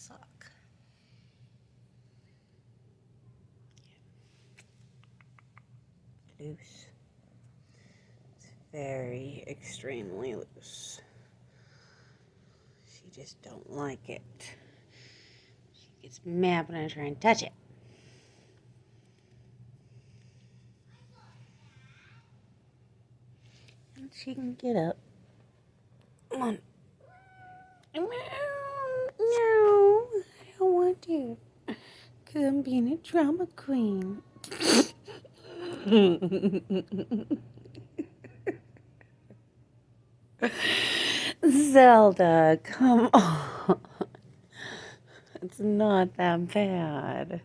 suck. Loose. It's very extremely loose. She just don't like it. She gets mad when I try and touch it. And she can get up. Come on. No, I don't want to. Because I'm being a drama queen. Zelda, come on. It's not that bad.